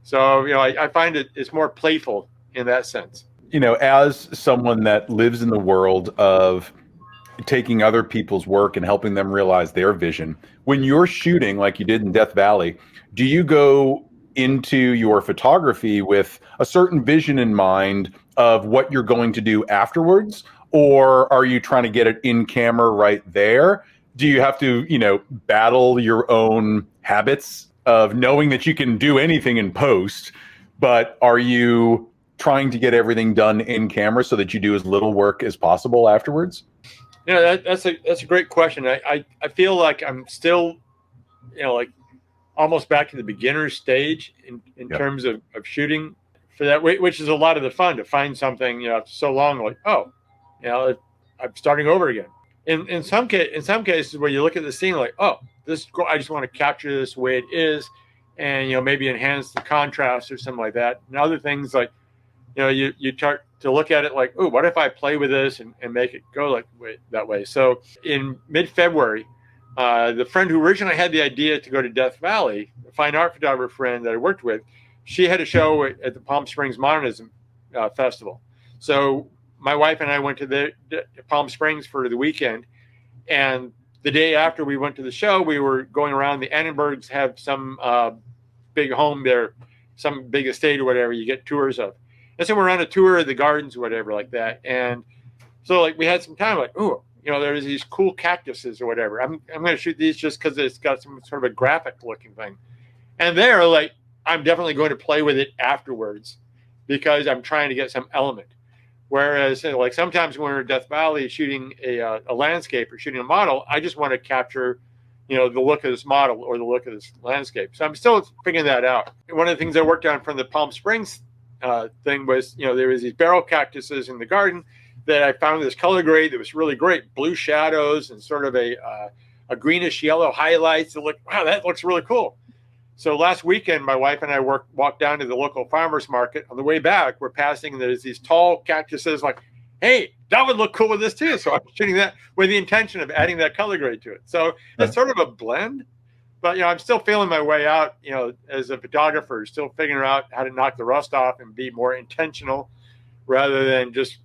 So, I find it's more playful in that sense. As someone that lives in the world of taking other people's work and helping them realize their vision, when you're shooting like you did in Death Valley, do you go into your photography with a certain vision in mind of what you're going to do afterwards? Or are you trying to get it in camera right there? Do you have to, battle your own habits of knowing that you can do anything in post, but are you trying to get everything done in camera so that you do as little work as possible afterwards? That's a great question. I feel like I'm still, almost back to the beginner stage in terms of shooting for that, which is a lot of the fun to find something, so long, like, oh, I'm starting over again. In some cases where you look at the scene like, oh, this is cool. I just want to capture this the way it is and, maybe enhance the contrast or something like that. And other things like, you start to look at it like, oh, what if I play with this and make it go that way? So in mid-February, the friend who originally had the idea to go to Death Valley, a fine art photographer friend that I worked with, she had a show at the Palm Springs Modernism Festival. So my wife and I went to the Palm Springs for the weekend. And the day after we went to the show, we were going around. The Annenbergs have some big home there, some big estate or whatever you get tours of. And so we're on a tour of the gardens or whatever like that. And so like we had some time like, oh, there's these cool cactuses or whatever. I'm going to shoot these just because it's got some sort of a graphic looking thing. And there, like, I'm definitely going to play with it afterwards because I'm trying to get some element. Whereas like sometimes when we're in Death Valley shooting a landscape or shooting a model, I just want to capture, the look of this model or the look of this landscape. So I'm still figuring that out. One of the things I worked on from the Palm Springs thing was, there was these barrel cactuses in the garden that I found this color grade that was really great, blue shadows and sort of a greenish yellow highlights. Wow, that looks really cool. So last weekend, my wife and I walked down to the local farmer's market. On the way back, we're passing, there's these tall cactuses, like, hey, that would look cool with this too. So I'm shooting that with the intention of adding that color grade to it. So it's sort of a blend, but I'm still feeling my way out, as a photographer, still figuring out how to knock the rust off and be more intentional rather than just,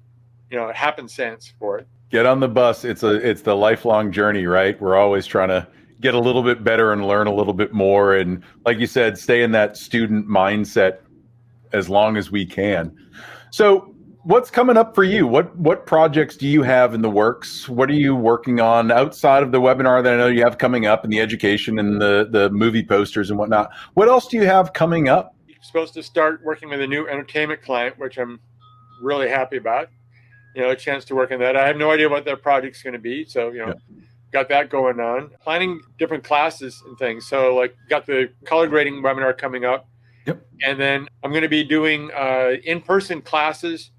happenstance for it. Get on the bus. It's the lifelong journey, right? We're always trying to get a little bit better and learn a little bit more. And like you said, stay in that student mindset as long as we can. So what's coming up for you? What projects do you have in the works? What are you working on outside of the webinar that I know you have coming up, and the education and the movie posters and whatnot? What else do you have coming up? I'm supposed to start working with a new entertainment client, which I'm really happy about. A chance to work on that. I have no idea what that project's going to be. So, got that going on. Planning different classes and things. So, like, got the color grading webinar coming up. Yep. And then I'm going to be doing in-person classes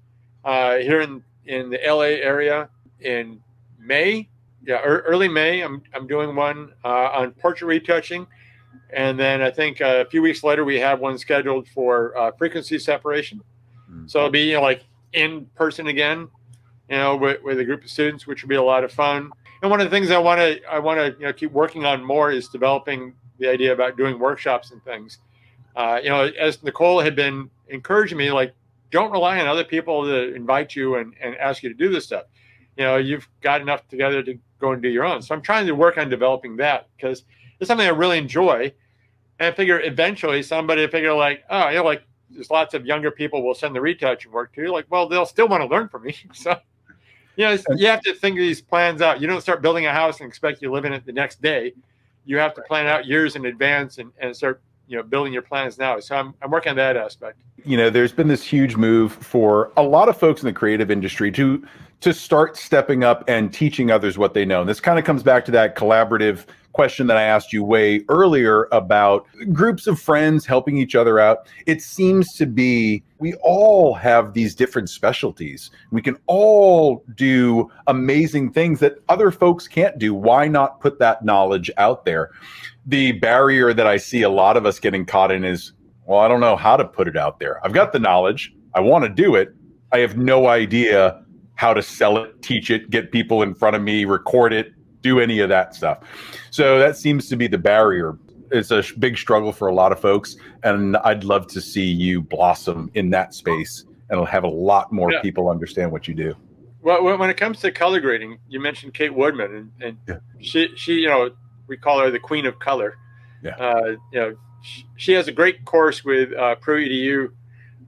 here in the LA area in May. Yeah, early May. I'm doing one on portrait retouching. And then I think a few weeks later, we have one scheduled for frequency separation. Mm-hmm. So it'll be, like, in person again. With a group of students, which would be a lot of fun. And one of the things I want to keep working on more is developing the idea about doing workshops and things. As Nicole had been encouraging me, like, don't rely on other people to invite you and ask you to do this stuff. You've got enough together to go and do your own. So I'm trying to work on developing that, because it's something I really enjoy. And I figure eventually somebody will figure, like, oh, like, there's lots of younger people will send the retouching work to. Like, well, they'll still want to learn from me. So you have to think of these plans out. You don't start building a house and expect you to live in it the next day. You have to plan out years in advance and start, building your plans now. So I'm working on that aspect. There's been this huge move for a lot of folks in the creative industry to start stepping up and teaching others what they know. And this kind of comes back to that collaborative question that I asked you way earlier about groups of friends helping each other out. It seems to be we all have these different specialties. We can all do amazing things that other folks can't do. Why not put that knowledge out there? The barrier that I see a lot of us getting caught in is, well, I don't know how to put it out there. I've got the knowledge. I want to do it. I have no idea how to sell it, teach it, get people in front of me, record it, do any of that stuff. So that seems to be the barrier. It's a big struggle for a lot of folks, and I'd love to see you blossom in that space and have a lot more people understand what you do. Well, when it comes to color grading, you mentioned Kate Woodman, and she we call her the queen of color. Yeah. She has a great course with Pro EDU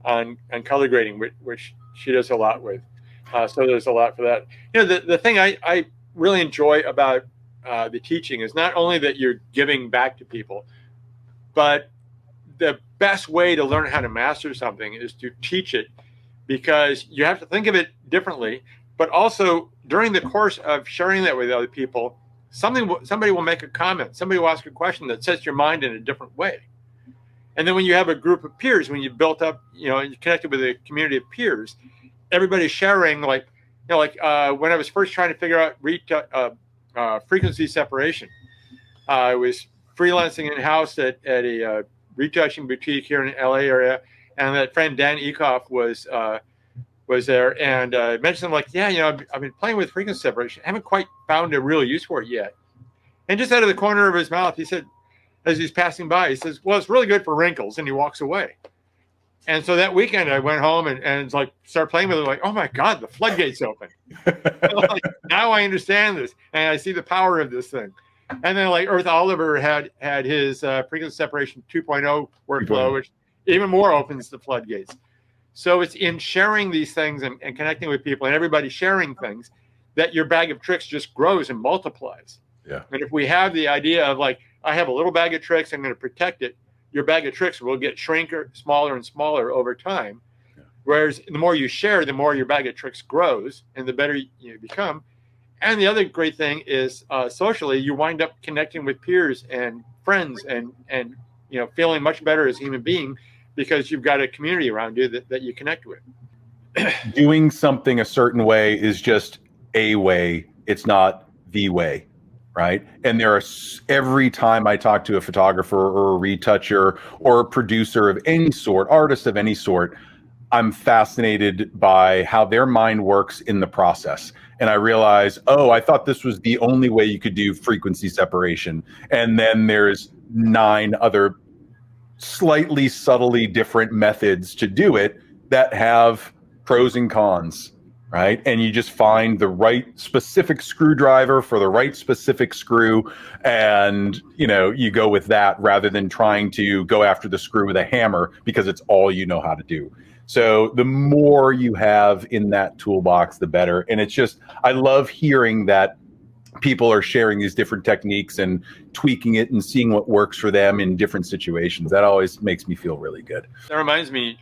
on color grading, which she does a lot with. So there's a lot for that. The thing I really enjoy about the teaching is not only that you're giving back to people, but the best way to learn how to master something is to teach it, because you have to think of it differently. But also during the course of sharing that with other people, somebody will make a comment, somebody will ask a question that sets your mind in a different way. And then when you have a group of peers, when you've built up, you're connected with a community of peers, everybody's sharing, like when I was first trying to figure out frequency separation, I was freelancing in-house at a retouching boutique here in the LA area, and that friend Dan Ekoff was there, and I mentioned, like, I've been playing with frequency separation. I haven't quite found a real use for it yet. And just out of the corner of his mouth, he said, as he's passing by, he says, well, it's really good for wrinkles, and he walks away. And so that weekend I went home and like started playing with it, like, oh my God, the floodgates open. Like, now I understand this, and I see the power of this thing. And then, like, Earth Oliver had his frequency separation 2.0 workflow, which even more opens the floodgates. So it's in sharing these things and connecting with people and everybody sharing things that your bag of tricks just grows and multiplies. Yeah. And if we have the idea of, like, I have a little bag of tricks, I'm going to protect it, your bag of tricks will get smaller and smaller over time. Yeah. Whereas the more you share, the more your bag of tricks grows and the better you become. And the other great thing is socially, you wind up connecting with peers and friends and feeling much better as a human being because you've got a community around you that you connect with. Doing something a certain way is just a way. It's not the way, right? And every time I talk to a photographer or a retoucher or a producer of any sort, artist of any sort, I'm fascinated by how their mind works in the process. And I realize, oh, I thought this was the only way you could do frequency separation. And then there's 9 other slightly subtly different methods to do it that have pros and cons, right? And you just find the right specific screwdriver for the right specific screw, and you go with that rather than trying to go after the screw with a hammer because it's all you know how to do. So the more you have in that toolbox, the better. And it's just, I love hearing that people are sharing these different techniques and tweaking it and seeing what works for them in different situations. That always makes me feel really good. That reminds me,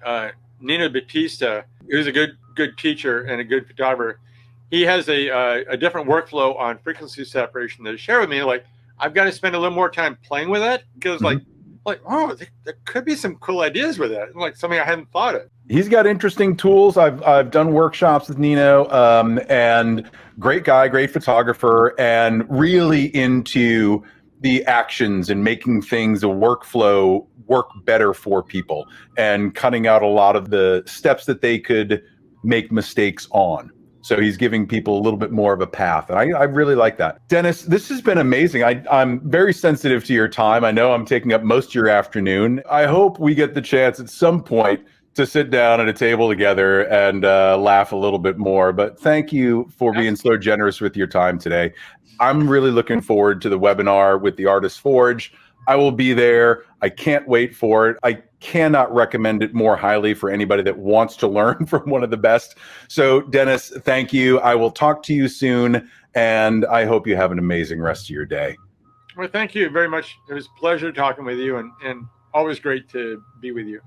Nino Batista, who's a good teacher and a good photographer. He has a different workflow on frequency separation that he shared with me. Like, I've got to spend a little more time playing with that because oh, there could be some cool ideas with that. Like something I hadn't thought of. He's got interesting tools. I've done workshops with Nino, and great guy, great photographer, and really into the actions and making things, a workflow, work better for people and cutting out a lot of the steps that they could make mistakes on. So he's giving people a little bit more of a path. And I really like that. Dennis, this has been amazing. I'm very sensitive to your time. I know I'm taking up most of your afternoon. I hope we get the chance at some point to sit down at a table together and laugh a little bit more. But thank you for being so generous with your time today. I'm really looking forward to the webinar with the Artist Forge. I will be there. I can't wait for it. I cannot recommend it more highly for anybody that wants to learn from one of the best. So, Dennis, thank you. I will talk to you soon, and I hope you have an amazing rest of your day. Well, thank you very much. It was a pleasure talking with you, and always great to be with you.